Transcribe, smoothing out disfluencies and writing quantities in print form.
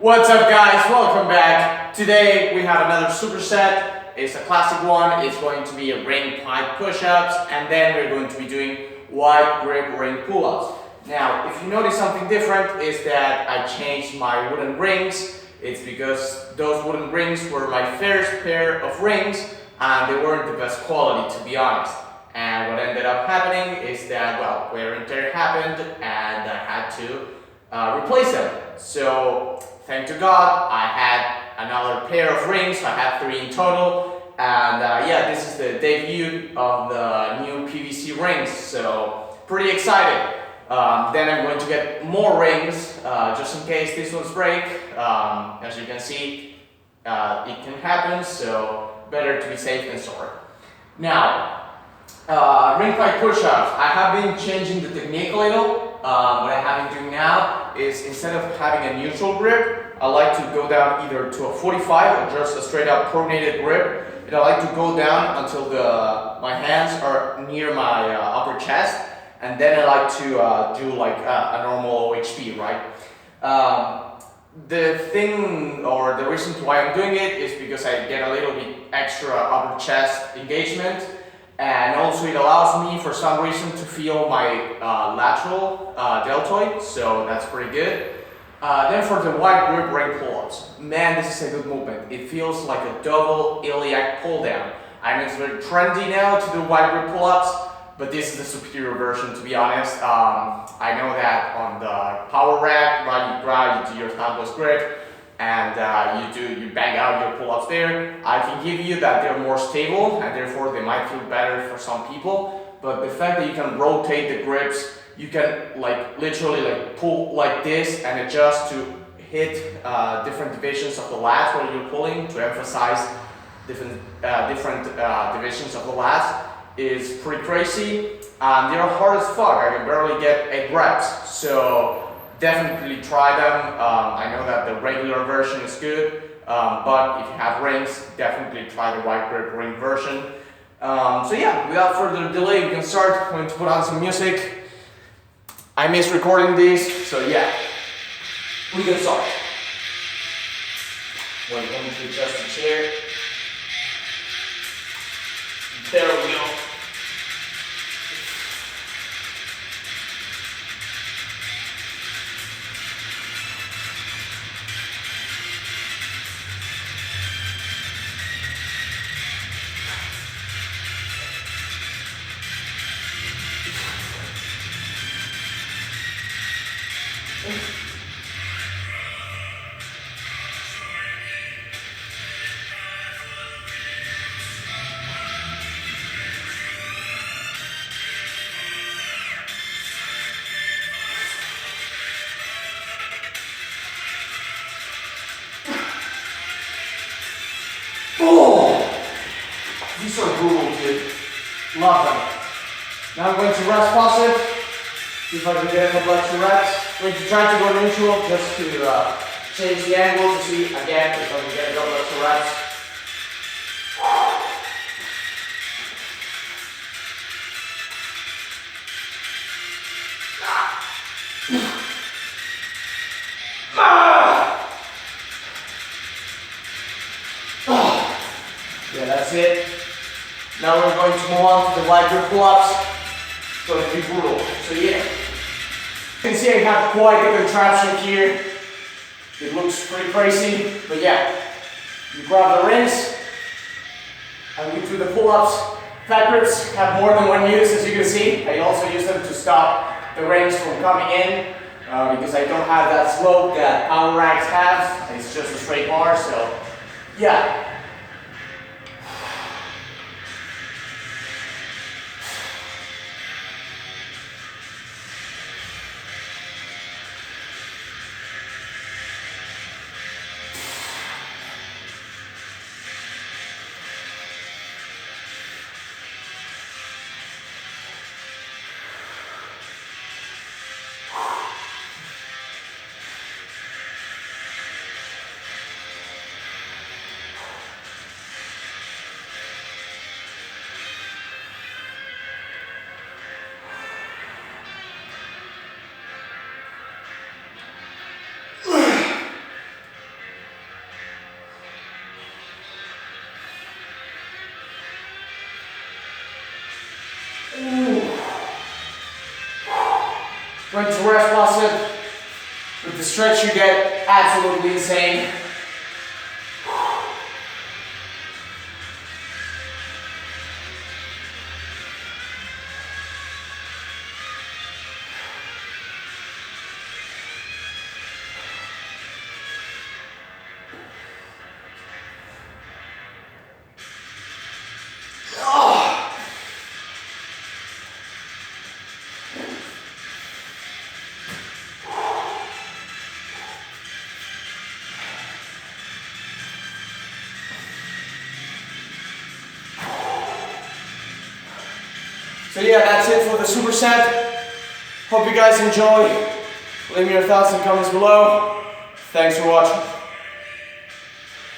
What's up guys, welcome back. Today we have another superset. It's a classic one. It's going to be a ring pike push-ups, and then we're going to be doing wide grip ring pull-ups. Now if you notice something different is that I changed my wooden rings. It's because those wooden rings were my first pair of rings and they weren't the best quality, to be honest. And what ended up happening is that, well, wear and tear happened and I had to replace them. So thank to God I had another pair of rings. I had 3 in total, and yeah, this is the debut of the new PVC rings, so pretty excited. Then I'm going to get more rings just in case this ones break. As you can see, it can happen, so better to be safe than sorry. Now, ring pike push-ups, I have been changing the technique a little. What I have been doing now is, instead of having a neutral grip, I like to go down either to a 45 or just a straight up pronated grip. And I like to go down until my hands are near my upper chest, and then I like to do like a normal OHP, right? The thing, or the reason why I'm doing it is because I get a little bit extra upper chest engagement. And also it allows me, for some reason, to feel my lateral deltoid, so that's pretty good. Then for the wide grip ring pull-ups, man, this is a good movement. It feels like a double iliac pull down. I know it's very trendy now to do wide grip pull-ups, but this is the superior version, to be honest. I know that on the power rack, right, you grab, you do your thumbless grip, and you bang out your pull-ups there. I can give you that they're more stable and therefore they might feel better for some people, but the fact that you can rotate the grips, you can like literally like pull like this and adjust to hit different divisions of the lats while you're pulling, to emphasize different divisions of the lats, is pretty crazy. They're hard as fuck. I can barely get 8 reps, so definitely try them. I know that the regular version is good, but if you have rings, definitely try the wide grip ring version. So yeah, without further delay, we can start. I'm going to put on some music. I miss recording these, so yeah, we can start. We're going to adjust the chair. There we go. Oh, these are brutal, dude. Love them. Now I'm going to rest pause it. See if I can get a couple extra reps. I'm going to try to go neutral just to change the angle to see again if I can get a couple extra reps. Yeah, that's it. Now we're going to move on to the wide grip pull-ups. It's going to be brutal. So yeah, you can see I have quite a contraption here. It looks pretty crazy, but yeah, you grab the rings and we do the pull-ups. Fat grips have more than one use, as you can see. I also use them to stop the rings from coming in because I don't have that slope that power racks have. It's just a straight bar, so yeah. Run to rest placid. With the stretch you get absolutely insane. So yeah, that's it for the superset. Hope you guys enjoy. Leave me your thoughts and comments below. Thanks for watching.